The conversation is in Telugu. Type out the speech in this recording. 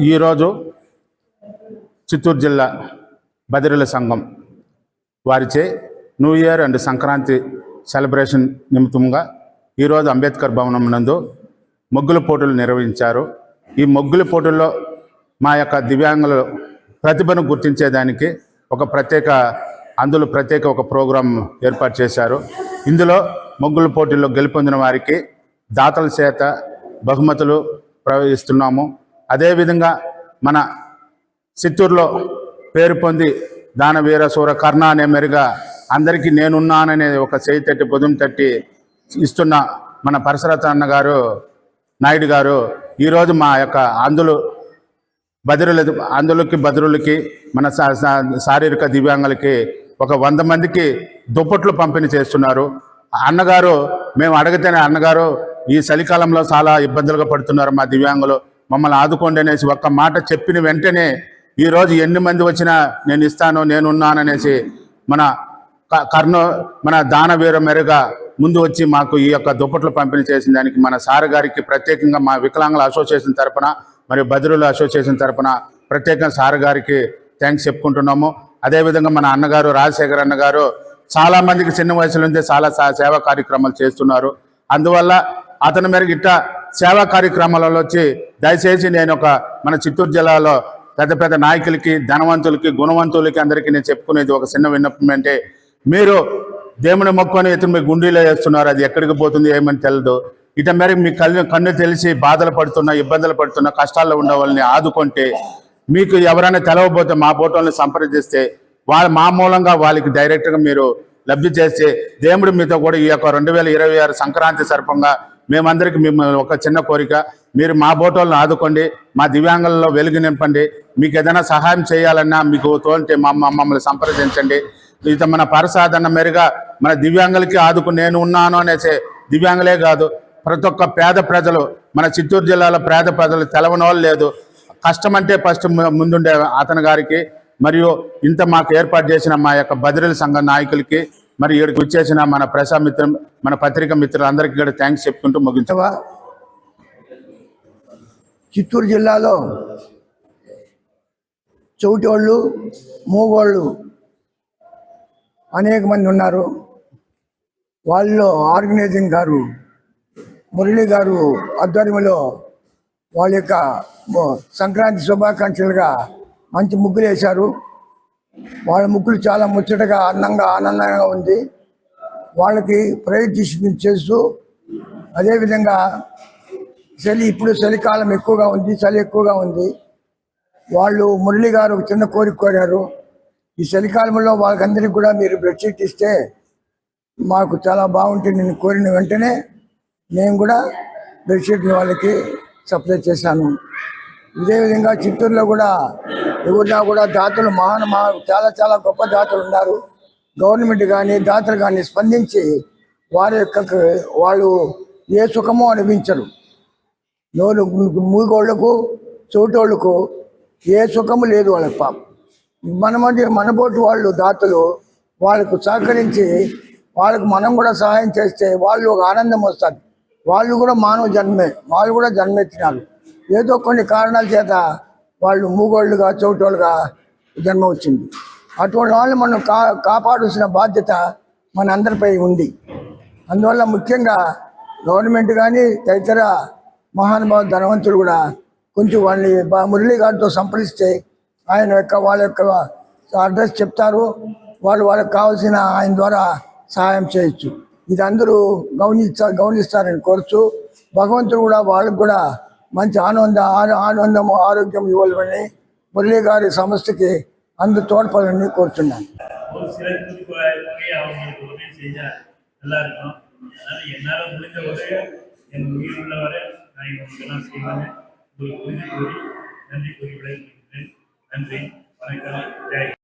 ఈరోజు చిత్తూరు జిల్లా బదిరుల సంఘం వారిచే new year and Sankranti celebration నిమిత్తంగా ఈరోజు అంబేద్కర్ భవనం నందు ముగ్గుల పోటీలు నిర్వహించారు. ఈ ముగ్గుల పోటీల్లో మా యొక్క దివ్యాంగుల ప్రతిభను గుర్తించేదానికి ప్రత్యేక ఒక ప్రోగ్రాం ఏర్పాటు చేశారు. ఇందులో ముగ్గుల పోటీల్లో గెలుపొందిన వారికి దాతల చేత బహుమతులు ప్రవహిస్తున్నాము. అదేవిధంగా మన చిత్తూరులో పేరు పొంది దానవీర సూర కర్ణ అనే మెరుగా అందరికీ నేనున్నాననే ఒక చేయి తట్టి భుజం తట్టి ఇస్తున్న మన పరశురాత అన్న గారు నాయుడు గారు ఈరోజు మా యొక్క బదిరులకి మన శారీరక దివ్యాంగులకి ఒక 100 మందికి దుప్పట్లు పంపిణీ చేస్తున్నారు. అన్నగారు మేము అడిగితేనే అన్నగారు ఈ చలికాలంలో చాలా ఇబ్బందులుగా పడుతున్నారు మా దివ్యాంగులు, మమ్మల్ని ఆదుకోండి అనేసి ఒక్క మాట చెప్పిన వెంటనే ఈరోజు ఎన్ని మంది వచ్చినా నేను ఇస్తాను నేనున్నాననేసి మన దానవీర మెరుగా ముందు వచ్చి మాకు ఈ యొక్క దుప్పట్లు పంపిణీ చేసిన దానికి మన సార్ గారికి ప్రత్యేకంగా మా వికలాంగుల అసోసియేషన్ తరపున మరియు బదిరుల అసోసియేషన్ తరపున ప్రత్యేకంగా సార్ గారికి థ్యాంక్స్ చెప్పుకుంటున్నాము. అదేవిధంగా మన అన్నగారు రాజశేఖర్ అన్నగారు చాలామందికి చిన్న వయసు నుంచే చాలా సేవా కార్యక్రమాలు చేస్తున్నారు. అందువల్ల అతని మేరకు ఇట్లా సేవా కార్యక్రమాలలో వచ్చి దయచేసి నేను మన చిత్తూరు జిల్లాలో పెద్ద నాయకులకి, ధనవంతులకి, గుణవంతులకి అందరికీ నేను చెప్పుకునేది ఒక చిన్న విన్నపం అంటే, మీరు దేవుని మొక్కుని ఇతను మీ గుండీలో వేస్తున్నారు, అది ఎక్కడికి పోతుంది ఏమని తెలియదు. ఇట మేరకు మీ కన్ను తెలిసి బాధలు పడుతున్నా, ఇబ్బందులు పడుతున్నా, కష్టాల్లో ఉన్న వాళ్ళని ఆదుకుంటే, మీకు ఎవరైనా తెలవబోతే మా ఫోటోని సంప్రదిస్తే మా మూలంగా వాళ్ళకి డైరెక్ట్గా మీరు లబ్ధి చేస్తే దేవుడు మీతో కూడా ఈ యొక్క 2026 సంక్రాంతి సర్పంగా మేమందరికీ మిమ్మల్ని ఒక చిన్న కోరిక, మీరు మా ఫోటోలను ఆదుకోండి, మా దివ్యాంగులలో వెలుగు నింపండి. మీకు ఏదైనా సహాయం చేయాలన్నా మీకు తోంటే మమ్మల్ని సంప్రదించండి. ఇది మన పరసాధన మేరగా మన దివ్యాంగులకి నేను ఉన్నాను అనేసి దివ్యాంగులే కాదు, ప్రతి ఒక్క పేద ప్రజలు మన చిత్తూరు జిల్లాలో పేద ప్రజలు తెలవని వాళ్ళు లేదు. కష్టం అంటే ఫస్ట్ ముందుండే అతని గారికి మరియు ఇంత మాకు ఏర్పాటు చేసిన మా యొక్క బదిరుల సంఘ నాయకులకి మరి ఇక్కడికి వచ్చేసిన మన ప్రజామిత్రం మన పత్రికా మిత్రులందరికీ కూడా థ్యాంక్స్ చెప్పుకుంటూ ముగించవా. చిత్తూరు జిల్లాలో చౌటోళ్ళు, మూగోళ్ళు అనేక మంది ఉన్నారు. వాళ్ళు ఆర్గనైజింగ్ గారు మురళి గారు ఆధ్వర్యంలో వాళ్ళ యొక్క సంక్రాంతి శుభాకాంక్షలుగా మంచి ముగ్గులు వేశారు. వాళ్ళ ముగ్గులు చాలా ముచ్చటగా ఆనందంగా ఉంది. వాళ్ళకి ప్రైజ్ డిస్ట్రిబ్యూట్ చేస్తూ, అదేవిధంగా ఇప్పుడు చలికాలం ఎక్కువగా ఉంది, చలి ఎక్కువగా ఉంది. వాళ్ళు మురళి గారు ఒక చిన్న కోరిక కోరారు, ఈ చలికాలంలో వాళ్ళకందరికీ కూడా మీరు బెడ్షీట్ ఇస్తే మాకు చాలా బాగుంటుంది. నేను కోరిన వెంటనే నేను కూడా బెడ్షీట్ని వాళ్ళకి సప్లై చేశాను. ఇదే విధంగా చిత్తూరులో కూడా ఎవరినా కూడా దాతలు చాలా గొప్ప దాతలు ఉన్నారు. గవర్నమెంట్ కానీ దాతలు కానీ స్పందించి వాళ్ళు ఏ సుఖమో అనిపించరు. మూగోళ్లకు, చోటోళ్లకు ఏ సుఖము లేదు వాళ్ళకి. పాపం మనబోటి వాళ్ళు దాతలు వాళ్ళకు సహకరించి వాళ్ళకు మనం కూడా సహాయం చేస్తే వాళ్ళు ఒక ఆనందం వస్తుంది. వాళ్ళు కూడా మానవ జన్మే, వాళ్ళు కూడా జన్మెత్తినారు. ఏదో కొన్ని కారణాల చేత వాళ్ళు మూగోళ్ళుగా, చోటోళ్ళుగా జన్మ వచ్చింది. అటువంటి వాళ్ళు మనం కాపాడాల్సిన బాధ్యత మన అందరిపై ఉంది. అందువల్ల ముఖ్యంగా గవర్నమెంట్ కానీ తదితర మహానుభావ ధనవంతులు కూడా కొంచెం వాళ్ళని మురళి గారితో సంప్రదిస్తే వాళ్ళ యొక్క అడ్రస్ చెప్తారు. వాళ్ళకి కావాల్సిన ఆయన ద్వారా సహాయం చేయొచ్చు. ఇది అందరూ గమనిస్తారని కోరుచు, భగవంతుడు కూడా వాళ్ళకు కూడా మంచి ఆనందము, ఆరోగ్యం ఇవ్వాలని మురళి గారి సంస్థకి అందరూ తోడ్పడాలని కోరుతున్నాను. நன்றி கூறி விடைபெறுகிறேன். நன்றி, வணக்கம், ஜெய்.